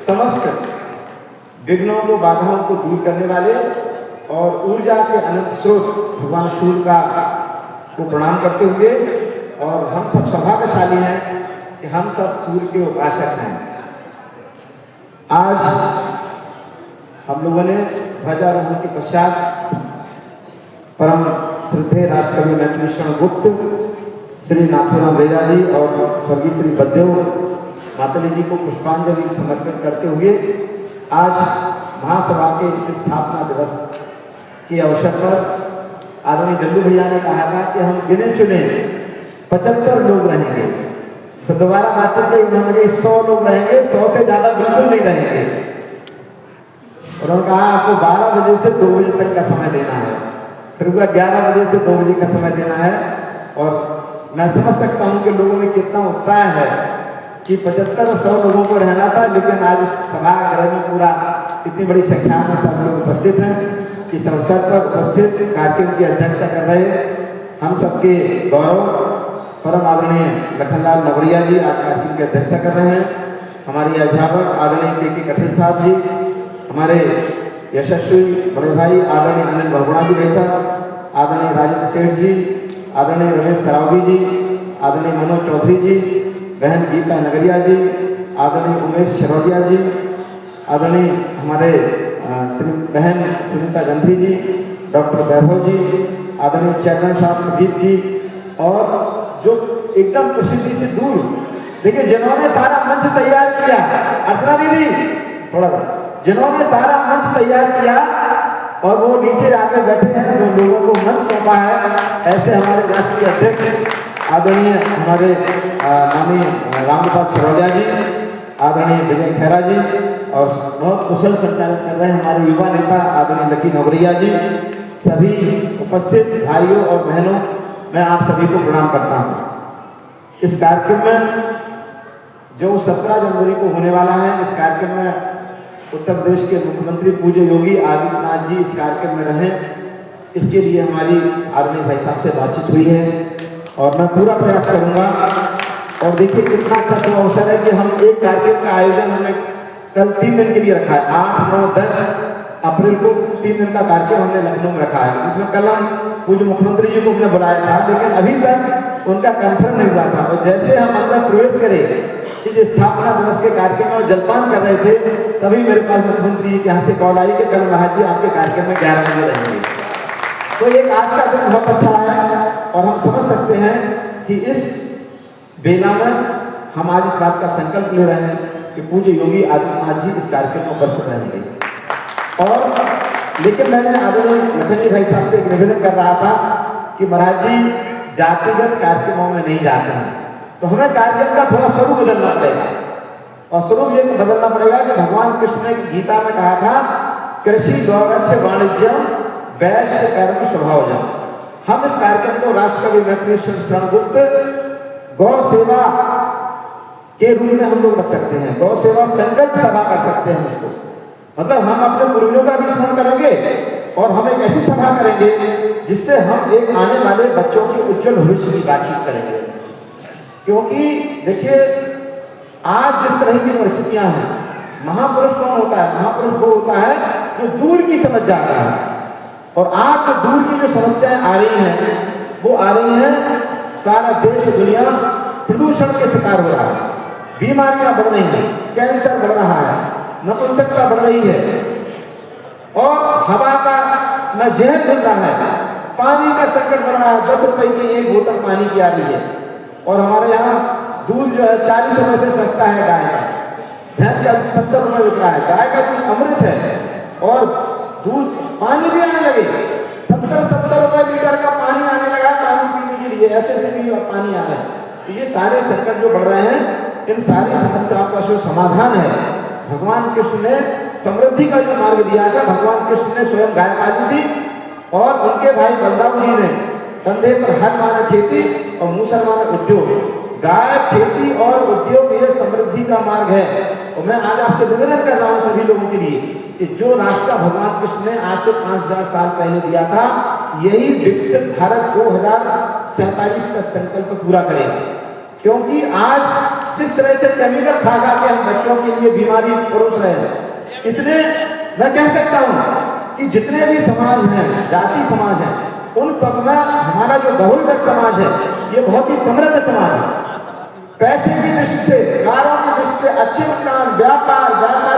समस्त विघ्नों को, बाधाओं को दूर करने वाले और ऊर्जा के अनंत स्रोत भगवान सूर्य का को प्रणाम करते हुए, और हम सब सौभाग्यशाली हैं कि हम सब सूर्य के उपासक हैं। आज हम लोगों ने ध्वजारोहण के पश्चात परम श्रद्धेय राष्ट्रकवि मैथिलीशरण गुप्त, श्री नाथूराम रेजा जी और स्वर्गीय श्री बलदेव मातली जी को पुष्पांजलि समर्पित करते हुए आज महासभा के इस स्थापना दिवस के अवसर पर आदरणीय डल्लू भैया ने कहा था कि हम गिने चुने 75 लोग रहेंगे, तो दोबारा बातचीत की उन्होंने 100 लोग रहेंगे, 100 से ज़्यादा बिल्कुल नहीं रहेंगे। और उन्होंने कहा आपको 12 बजे से 2 बजे तक का समय देना है, फिर हुआ 11 बजे से 2 बजे का समय देना है। और मैं समझ सकता हूँ कि लोगों में कितना उत्साह है कि 75-100 लोगों को रहना था, लेकिन आज सभागृह में पूरा इतनी बड़ी संख्या में सब लोग उपस्थित हैं। इस अवसर पर उपस्थित कार्यक्रम की अध्यक्षता कर रहे हम सबके गौरव परम आदरणीय लखनलाल नवरिया जी आज कार्यक्रम की अध्यक्षता कर रहे हैं। हमारे अध्यापक आदरणीय के कठिल साहब जी, हमारे यशस्वी बड़े भाई आदरणीय अनिल बहुगुणा जी भाई साहब, आदरणीय राजेंद्र सेठ जी, आदरणीय रमेश सरावगी जी, आदरणीय मनोज चौधरी जी, बहन गीता नगरिया जी, आदरणीय उमेश शरोडिया जी, आदरणीय हमारे श्री बहन सुनीता गांधी जी, डॉक्टर वैभव जी, आदरणीय चैतन साहब प्रदीप जी, और जो एकदम प्रसिद्धि से दूर, देखिए जिन्होंने सारा मंच तैयार किया, अर्चना दीदी थोड़ा सा, जिन्होंने सारा मंच तैयार किया और वो नीचे आकर बैठे हैं, जो लोगों को मंच सौंपा है, ऐसे हमारे राष्ट्रीय अध्यक्ष आदरणीय हमारे माननीय रामगोपाल चरौलिया जी, आदरणीय विजय खैरा जी, और बहुत कुशल संचालन कर रहे हैं हमारे युवा नेता आदरणीय लकी नवरिया जी, सभी उपस्थित भाइयों और बहनों, मैं आप सभी को प्रणाम करता हूँ। इस कार्यक्रम में जो 17 जनवरी को होने वाला है, इस कार्यक्रम में उत्तर प्रदेश के मुख्यमंत्री पूज्य योगी आदित्यनाथ जी इस कार्यक्रम में रहें, इसके लिए हमारी आदरणीय भाई साहब से बातचीत हुई है और मैं पूरा प्रयास करूंगा। और देखिए कितना अच्छा अवसर है कि हम एक कार्यक्रम का आयोजन हमने कल 3 दिन के लिए रखा है, 8, 9, 10 अप्रैल को 3 दिन का कार्यक्रम हमने लखनऊ में रखा है, जिसमें कल हम पूज्य मुख्यमंत्री जी को हमने बुलाया था, लेकिन अभी तक उनका कंफर्म नहीं हुआ था। और जैसे हम अंदर प्रवेश करें कि स्थापना दिवस के कार्यक्रम में जलपान कर रहे थे, तभी मेरे पास मुख्यमंत्री जी के यहाँ से कॉल आई कि कल महाराज जी आपके कार्यक्रम में 11 बजे रहेंगे। तो एक आज का दिन बहुत अच्छा है और हम समझ सकते हैं कि इस बेला में हम आज इस बात का संकल्प ले रहे हैं कि पूज्य योगी आदित्यनाथ जी इस कार्यक्रम में उपस्थित रहेंगे। और लेकिन मैंने आदरणीय लखन भाई साहब से एक निवेदन कर रहा था कि महाराज जी जातिगत कार्यक्रमों में नहीं जाते हैं, तो हमें कार्यक्रम का थोड़ा स्वरूप बदलना पड़ेगा। और स्वरूप ये बदलना पड़ेगा कि भगवान कृष्ण ने गीता में कहा था कृषि गौरक्ष वाणिज्य वैश्य कर्म स्वभावजम। हम इस कार्यक्रम को राष्ट्रकवि मैथिलीशरण गुप्त गौ सेवा के रूप में हम लोग रख सकते हैं, गौ सेवा संकल्प सभा कर सकते हैं उसको, मतलब हम अपने पूर्वजों का भी स्मरण करेंगे और हम एक ऐसी सभा करेंगे जिससे हम एक आने वाले बच्चों के उज्जवल भविष्य की बातचीत करेंगे। क्योंकि देखिए आज जिस तरह की परिस्थितियां हैं, महापुरुष कौन होता है? महापुरुष वो होता है जो दूर की समझ जाता है। और आज जो दूर की जो समस्याएं आ रही हैं वो आ रही हैं, सारा देश दुनिया प्रदूषण के शिकार हो रहा है, बीमारियां बढ़ रही हैं, कैंसर बढ़ रहा है, नपुंसकता बढ़ रही है, और हवा का में जहर मिल रहा है, पानी का संकट बढ़ रहा है। 10 रुपए की एक बोतल पानी की आ रही है, और हमारे यहाँ दूध जो है 40 रुपए से सस्ता है गाय का, भैंस का 70 रुपए बिक रहा है, गाय का दूध अमृत है। और दूध पानी भी आने लगे, 70 रुपए लीटर का पानी आने लगा पानी पीने के लिए, ऐसे भी पानी आ रहा है। तो ये सारे संकट जो बढ़ रहे हैं, इन सारी समस्याओं का जो समाधान है, भगवान कृष्ण ने समृद्धि का जो मार्ग दिया था, भगवान कृष्ण ने स्वयं गाय पाली थी और उनके भाई बलदाऊ जी ने कंधे पर हर माना खेती और मुसलमान उद्योग। गाय, खेती और उद्योग ये समृद्धि का मार्ग है। और मैं आज आपसे निवेदन कर रहा हूँ सभी लोगों के लिए कि जो रास्ता भगवान कृष्ण ने आज से 5000 साल पहले दिया था, यही विकसित भारत 2047 का संकल्प पूरा करेगा। क्योंकि आज जिस तरह से केमिकल खा खा के हम बच्चों के लिए बीमारी परोस रहे हैं, इसलिए मैं कह सकता हूँ कि जितने भी समाज हैं, जाति समाज हैं, उन सब में हमारा जो बहुलगत समाज है ये बहुत ही समृद्ध समाज है। पैसे की दृष्टि से, कारों की दृष्टि से, अच्छे मकान, व्यापार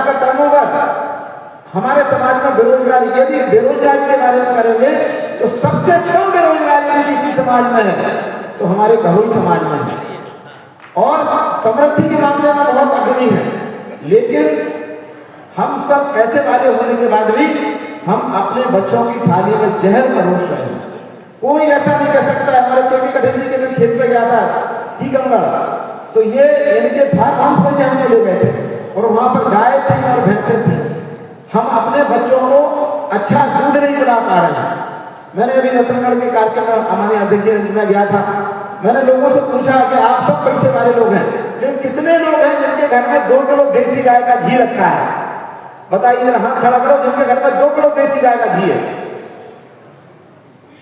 का टर्नओवर, हमारे समाज में बेरोजगारी, यदि बेरोजगारी के बारे में करेंगे तो सबसे कम बेरोजगारी किसी समाज में है तो हमारे घरोई समाज में है, और समृद्धि के मामले में बहुत अग्रणी है। लेकिन हम सब पैसे वाले होने के बाद भी हम अपने बच्चों की थाली में जहर परोस रहे हैं। कोई ऐसा नहीं कह सकता है। हमारे केके कटेजी के मैं खेत पे गया था टीकमगढ़, तो ये इनके फार्म हाउस में हमको ले गए थे और वहां पर गाय थी और भैंसें थी। हम अपने बच्चों को अच्छा दूध नहीं पिला पा रहे हैं। मैंने अभी रतनगढ़ के कार्यक्रम में हमारे अध्यक्ष में गया था, मैंने लोगों से पूछा कि आप सब पैसे वाले लोग हैं, लेकिन कितने लोग हैं जिनके घर में 2 किलो देसी गाय का घी रखा है? बताइए, हाथ खड़ा करो जिनके घर में 2 किलो देसी गाय का घी है।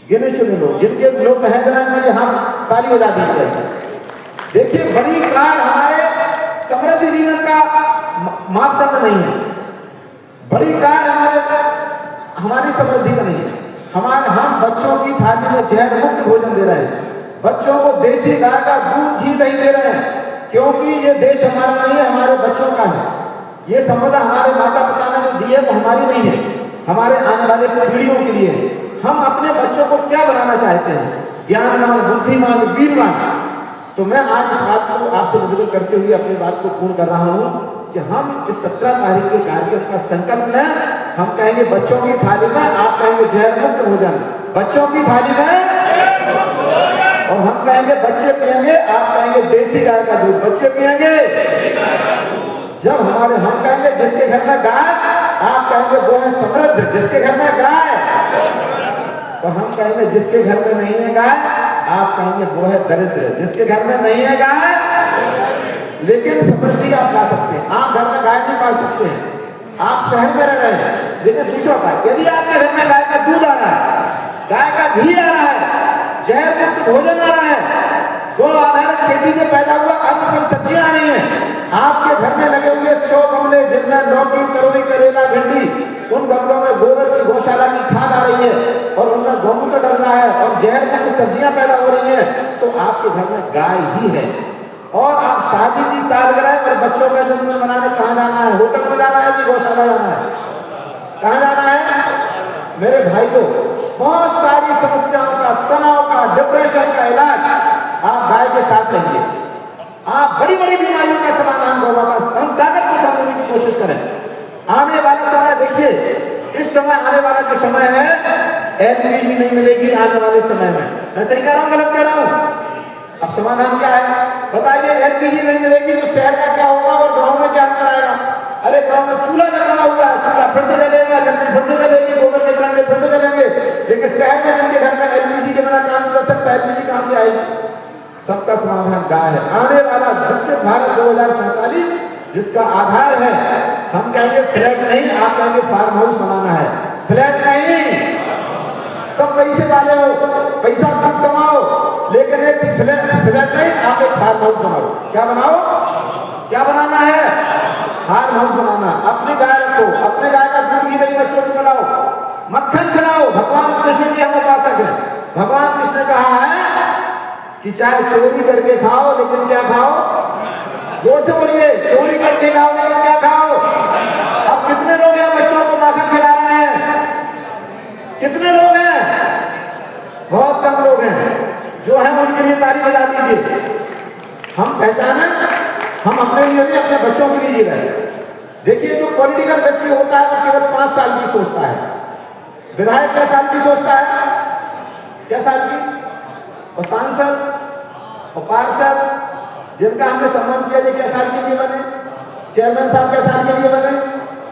गिने चुने लोग, जिनके लोग बहन रहे हैं, ताली बजा दीजिए। देखिए, बड़ी कार हमारे समृद्ध जीवन का मापदंड नहीं है। बड़ी कार हमारी समृद्धि का नहीं है। हम बच्चों की थाली में जहर मुक्त भोजन दे रहे हैं, बच्चों को देसी गाय का दूध घी नहीं दे रहे हैं, क्योंकि ये देश हमारा नहीं है, हमारे बच्चों का है। ये संपदा हमारे माता पिता ने जो दी है वो हमारी नहीं है, हमारे आने वाले पीढ़ियों के लिए है। हम अपने बच्चों को क्या बनाना चाहते हैं? ज्ञानवान, बुद्धिमान, वीरवान। तो मैं आज इस बात को आपसे निवेदन करते हुए अपनी बात को पूर्ण कर रहा हूँ कि हम इस 17 तारीख के कार्यक्रम का संकल्प लें। हम कहेंगे बच्चों की थाली में, आप कहेंगे जहर मुक्त भोजन, बच्चों की थाली में, और हम कहेंगे बच्चे पिएंगे, आप कहेंगे देसी गाय का दूध, बच्चे पिएंगे। जब हम कहेंगे जिसके घर में गाय, आप कहेंगे वो है समृद्ध, जिसके घर में गाय, और हम कहेंगे जिसके घर में नहीं है गाय, आप कहेंगे वो है दरिद्र, जिसके घर में नहीं है गाय। लेकिन समृद्धि आप ला सकते हैं। आप घर में गाय नहीं पाल सकते हैं, आप शहर में रह रहे हैं। लेकिन दूसरा बात, यदि आपके घर में गाय का दूध आ रहा है, गाय का घी आ रहा है, जहर मुक्त भोजन आ रहा है, वो आधारित खेती से पैदा हुआ अन्न फल सब्जियां आ रही हैं, आपके घर में लगे हुए 100 गमले जिनमें लौकी, तरोई, करेला, भिंडी, उन गमलों में गोबर की गौशाला की खाद आ रही है और उनमें गौमूत्र डल रहा है और जहर मुक्त सब्जियां पैदा हो रही हैं, तो आपके घर में गाय ही है। और आप शादी की सालगिरह और बच्चों का जन्मदिन मनाने कहाँ जाना है? होटल में जाना है कि गौशाला जाना है? कहाँ जाना है? मेरे भाइयों, बहुत सारी समस्याओं का, तनाव का, डिप्रेशन का इलाज आप गाय के साथ रहिए। आप बड़ी बड़ी बीमारियों का समाधान होगा। हम ताकत को समझने की कोशिश करें। आने वाला समय देखिए, इस समय आने वाला जो समय है, एलपीजी नहीं मिलेगी आने वाले समय में। मैं सही कह रहा हूँ, गलत कह रहा हूँ? अब समाधान क्या है बताइए? एलपीजी नहीं मिलेगी तो शहर का क्या होगा और गाँव में क्या अंतर आएगा? अरे गाँव में चूल्हा जला हुआ है, चूल्हा फिर से जलेगा, गन्ने फिर से जलेगी, गोबर के कांडे फिर से जलेंगे। लेकिन शहर में जिनके घर में एलपीजी के बिना काम कर सकता है, एलपीजी कहाँ से आएगी? सबका समाधान गाय है। आने वाला विकसित भारत 2047 जिसका आधार है, हम कहेंगे फ्लैट नहीं, आप कहेंगे फार्म हाउस बनाना है। फ्लैट नहीं, सब पैसे वाले हो, पैसा खूब कमाओ, लेकिन एक फ्लैट नहीं, आप एक फार्म हाउस बनाओ। क्या बनाओ? क्या बनाना है? फार्म हाउस बनाना। अपनी गाय रखो, अपने गाय का दूध ही दही बच्चों को खिलाओ, मक्खन खिलाओ। भगवान कृष्ण की हम उपासक हैं। भगवान कृष्ण ने कहा है कि चाहे चोरी करके खाओ, लेकिन क्या खाओ? जोर से बोलिए, चोरी करके खाओ लेकिन क्या खाओ? अब कितने लोग हैं बच्चों को माखन खिला रहे हैं? कितने लोग हैं? बहुत कम लोग हैं। जो हैं उनके लिए ताली बजा दीजिए। हम पहचाने, हम अपने लिए नहीं, अपने बच्चों के लिए जी रहे हैं। देखिए, जो पॉलिटिकल व्यक्ति होता है वो केवल 5 साल की सोचता है। विधायक क्या साल की सोचता है? क्या साल की? और सांसद और पार्षद जिनका हमने सम्मान किया, क्या साल के लिए बने? चेयरमैन साहब क्या साल के लिए बने?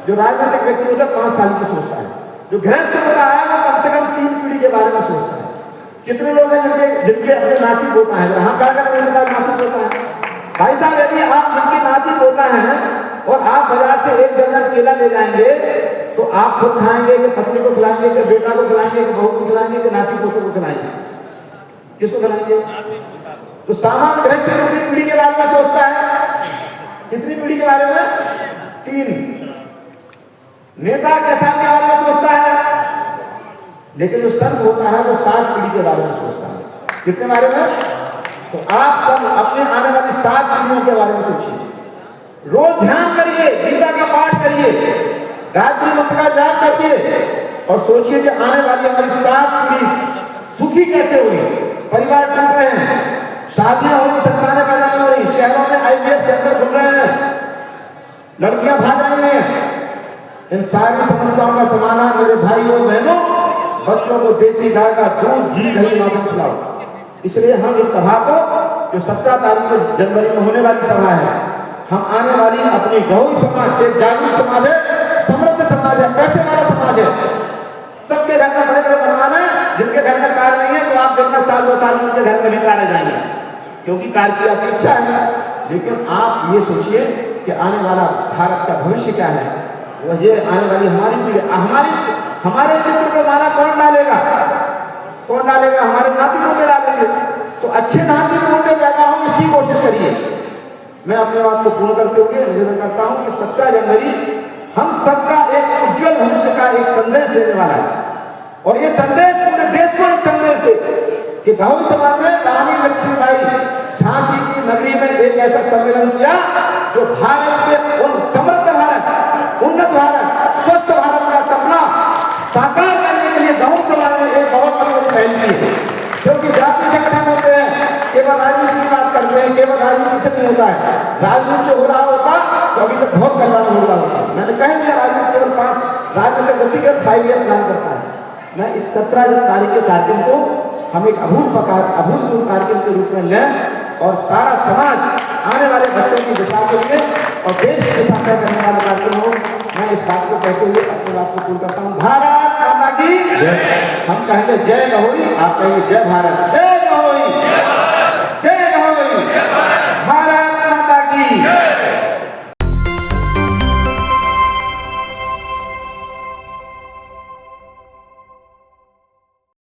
जो राजनीतिक व्यक्ति होता है 5 साल की सोचता है। जो गृहस्थ होता है वो कम से कम 3 पीढ़ी के बारे में सोचता है। कितने लोग हैं जिनके अपने नाती पोता है? हाँ, क्या करें जिनका नाती पोता है? भाई साहब, यदि आप जिनके नाती पोता हैं और आप बाजार से 1 दर्जन केला ले जाएंगे तो आप खुद खाएंगे कि पत्नी को खिलाएंगे कि बेटा को खिलाएंगे कि बहू को खिलाएंगे कि नाती पोतों को खिलाएंगे? किसको खिलाएंगे? तो सामान्य गृहस्थ अपनी पीढ़ी के बारे में सोचता है। कितनी पीढ़ी के बारे में? 3। नेता के साथ के बारे में सोचता है, लेकिन जो संत होता है वो 7 पीढ़ी के बारे में सोचता है। कितने बारे में? तो आप सब अपने आने वाली 7 पीढ़ियों के बारे में सोचिए। रोज ध्यान करिए, गीता का पाठ करिए, गायत्री मंत्र का जाप करिए और सोचिए कि आने वाली हमारी 7 पीढ़ी सुखी कैसे हुई। परिवार टूट रहे हैं, शादियां हो रही, संतानें पैदा नहीं हो रही, शहरों में IVF सेंटर खुल रहे हैं, लड़कियां भाग रही हैं। इन सारी समस्याओं का समाधान मेरे भाइयों बहनों, बच्चों को देसी गाय का दूध, घी, दही, माखन खिलाओ। इसलिए हम इस सभा को, जो 17 तारीख को जनवरी में होने वाली सभा है, हम आने वाली अपनी गौरी समाज, एक जागरूक समाज है, समृद्ध समाज है, पैसे वाला समाज है। सबके घर में बड़े बड़े बनवान है, जिनके घर में कार नहीं है तो आप देखना 1-2 साल में उनके घर में भी कार आ जाएंगे, क्योंकि कार की आपकी इच्छा है। लेकिन आप ये सोचिए कि आने वाला भारत का भविष्य क्या है। वह ये आने वाली हमारी पीढ़ी, हमारे चित्र पे माला कौन डालेगा? कौन डालेगा? हमारे नाती पोते डालेंगे। तो अच्छे नाती पोते पैदा हो, इसकी कोशिश करिए। मैं अपने बात को पूर्ण करते हुए निवेदन करता हूँ कि 17 जनवरी हम सबका एक उज्जवल भविष्य का एक संदेश देने वाला है, और ये संदेश पूरे देश को एक संदेश दे कि गौरी समाज में रानी लक्ष्मीबाई झांसी की नगरी में एक ऐसा सम्मेलन किया जो भारत के उन समृद्ध भारत, उन्नत भारत, स्वस्थ भारत का सपना साकार करने के लिए गौरी समाज ने एक बहुत बड़ी पहल की है। क्योंकि जाति संगठन होते हैं, केवल राजनीति की बात करते हैं, केवल राजनीति से नहीं होता है। राजनीति से हो रहा होता तो अभी तक बहुत कल्याण हो रहा होता। मैंने कह दिया, राजनीति केवल 5 राजनीतिक व्यक्तिगत 5 ईयर प्लान करता है। मैं इस 17 तारीख के कार्यक्रम को हम एक अभूतपूर्व कार्यक्रम के रूप में लें और सारा समाज आने वाले बच्चों की दिशा के लिए और देश की दिशा तय करने वाला कार्यक्रम हो। मैं इस बात को कहते हुए अपनी बात को पूर्ण करता हूँ। भारत माता की जय। हम कहेंगे जय गौरी, आप कहेंगे जय भारत। जय